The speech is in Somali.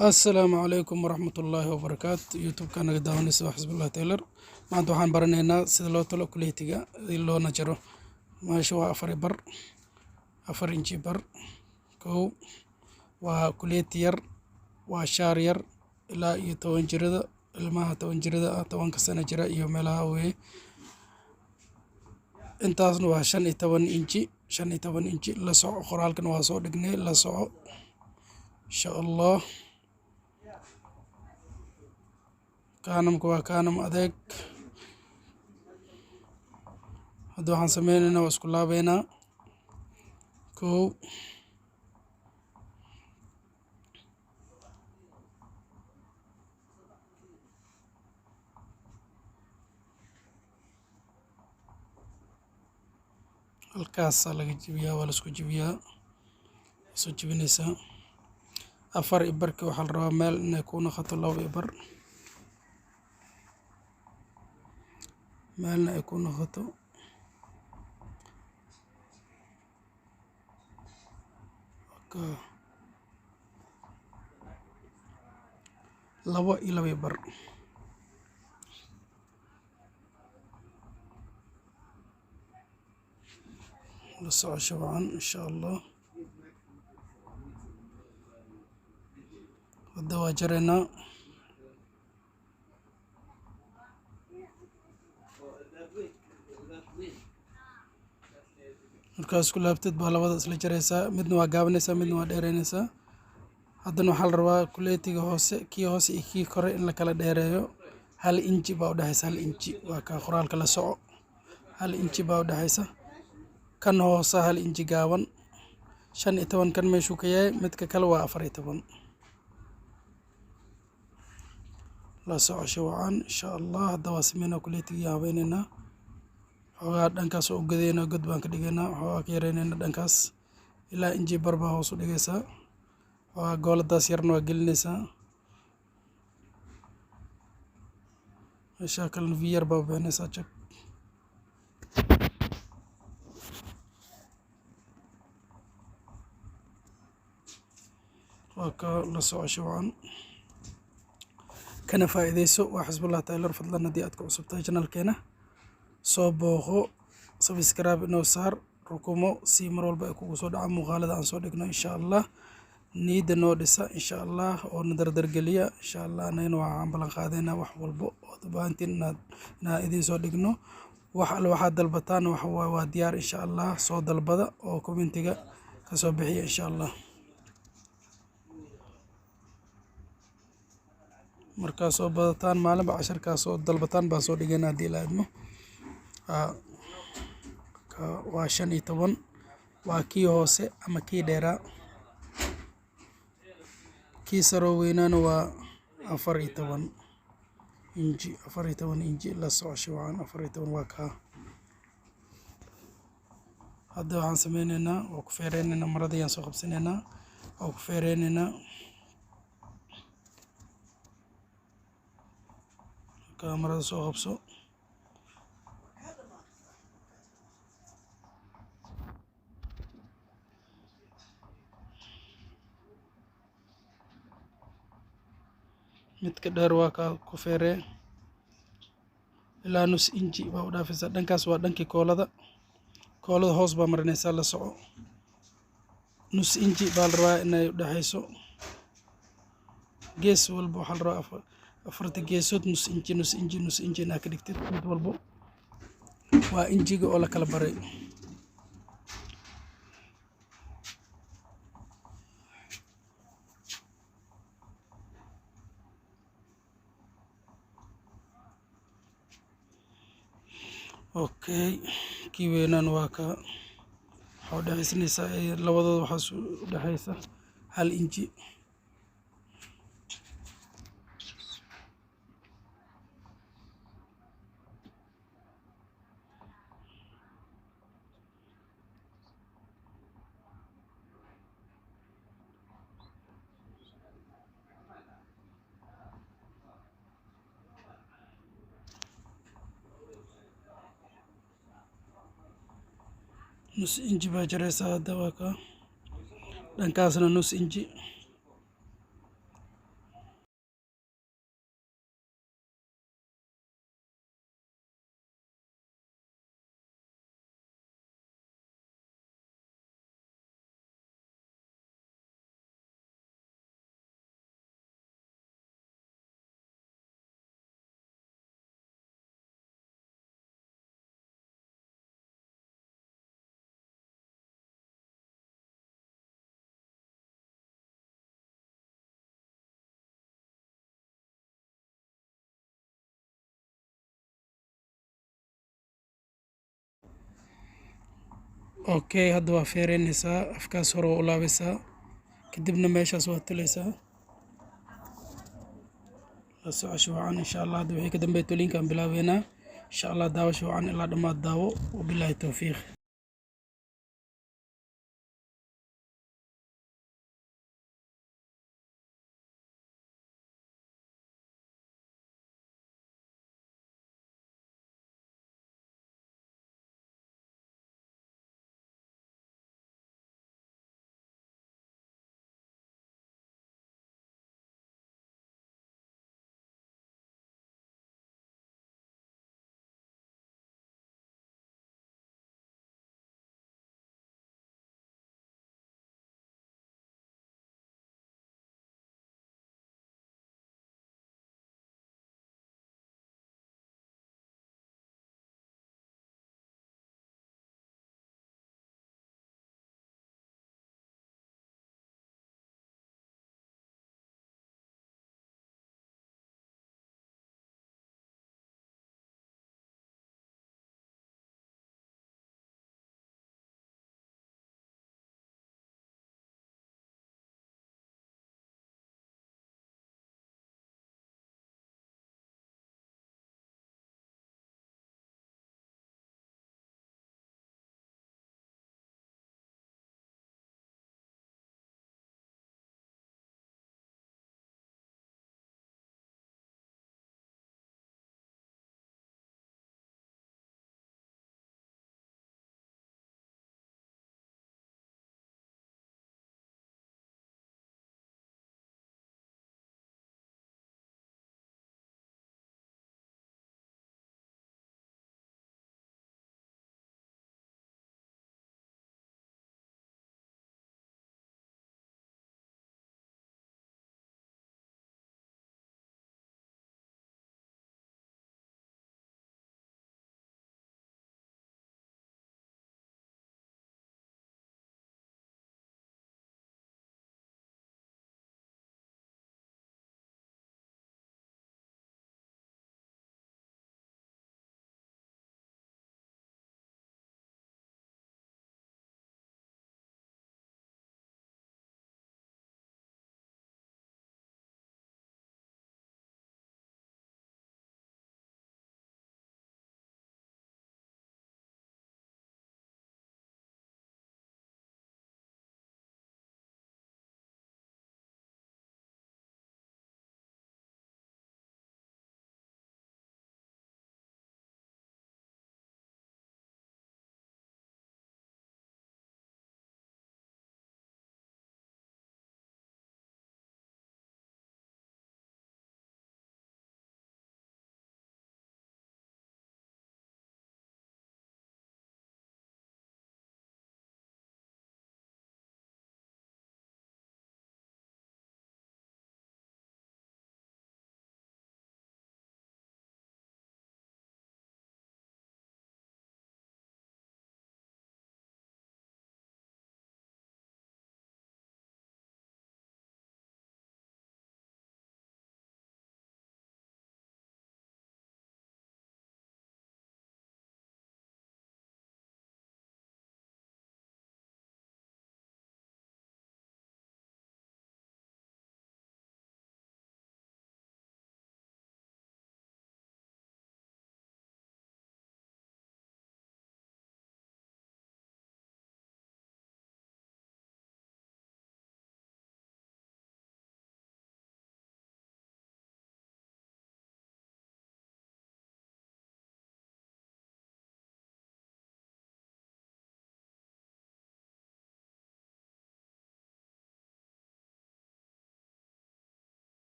السلام عليكم ورحمة الله وبركاته يوتيوب كان قدامنا سوا حزب الله تيلر ما أنتو حان برنينا سيدلو تلو كليتيغا اللو نجرو ما شو أفر بر أفر إنجي بر كو وكليتير وشارير إلى يتوان جردا الماء توان جردا توان كسنة جرا يوملا وي intaasna waa 15 inji 15 inji la soco qoraalkan waa soo dhignay la soco insha Allah kaanamku waa kaanam adeeg hadda waxaan sameynaynaa waa isku laabeynaa kow halkaasaa laga jibiyaa waa la isku jibiyaa soo jibinaysaa afar ibarka waxaa la rabaa meel inay ku noqoto 2 ibar meelna ay ku noqoto labo iyo 2 ibar la soco shabcan insha Allah hadda waa jareynaa markaas ku laabtid baa labada isla jaraysaa midna waa gaabanaysaa midna waa dheereynaysaa haddana waxaa la rabaa kuleetiga hoose kii hoose iyo kii kore in la kala dheereeyo 1 inji baa u dhaxaysa 1 inji waa ka qoraalka la soco 1 inji baa u dhaxaysa kan hoose 1 inji gaaban 15 kan meeshuu ka yahay midka kale waa 14 la soco shabcan insha Allah hadda waa sameynaa kuleetiga habeynayna xogaa dhankaas oo gadayna god baan ka dhigaynaa xogaa ka yareynayna dhankaas ilaa inji barba hoos u dhigaysaa xogaa gooladaas yarna waa gelinaysaa meesha kalena v yar baa bixinaysaa jag waa ka la soco shabcan kana faa'iidayso waa xisbullah taylar fadlan haddii aad ku cusub tahay channelkeena soo booqo subscribe inoo saar rukumo si mar walba ay kugu soo dhaca muuqaalada aan soo dhigno insha Allah niida noo dhisa insha Allah oo na dardargeliya insha Allah anayna waxaan ballan qaadaynaa wax walbo oo u baahantiin inaan idiin soo dhigno wax alla waxaad dalbataan waa diyaar insha Allah soo dalbada oo commentiga ka soo bixiya insha Allah markaa soo badataan maalinba casharkaas soo dalbataan baan soo dhigaynaa haddii la idmo waa 15 waa kii hoose ama kii dheeraa kii saro weynaana waa 14 inji 14 inji la soco shabcan 14 waa kaa hadda waxaan sameynaynaa waa ku feereynaynaa marada ayaan soo qabsanaynaa waa ku feereynaynaa marada soo qabso midka dheer waa ka ku feeree ilaa nus inji baa u dhaafaysaa dhankaas waa dhankii koolada hoos baa marinaysaa la soco nus inji baa la rabaa inay u dhaxayso gees walba waxaa la rabaa afarta geesood nus inji inaa ka dhigtid mid walbo waa injiga oo la kala baray okay kii weynaan waa ka waxaa u dhexaysanaysaa labadooda waxaas u dhexaysa 1 inji nus inji baa jaraysaa hadda waa ka dhankaasna nus inji okay hadda waa feereynaysaa afkaas hore waa u laabaysaa kadibna meeshaas waa tulaysaa la socosho wacan insha allah hadda wixii ka dambeeya tulinkaan bilaabeynaa insha allah daawasho wacan ilaa dhammaad daawo wabilaahi towfiiq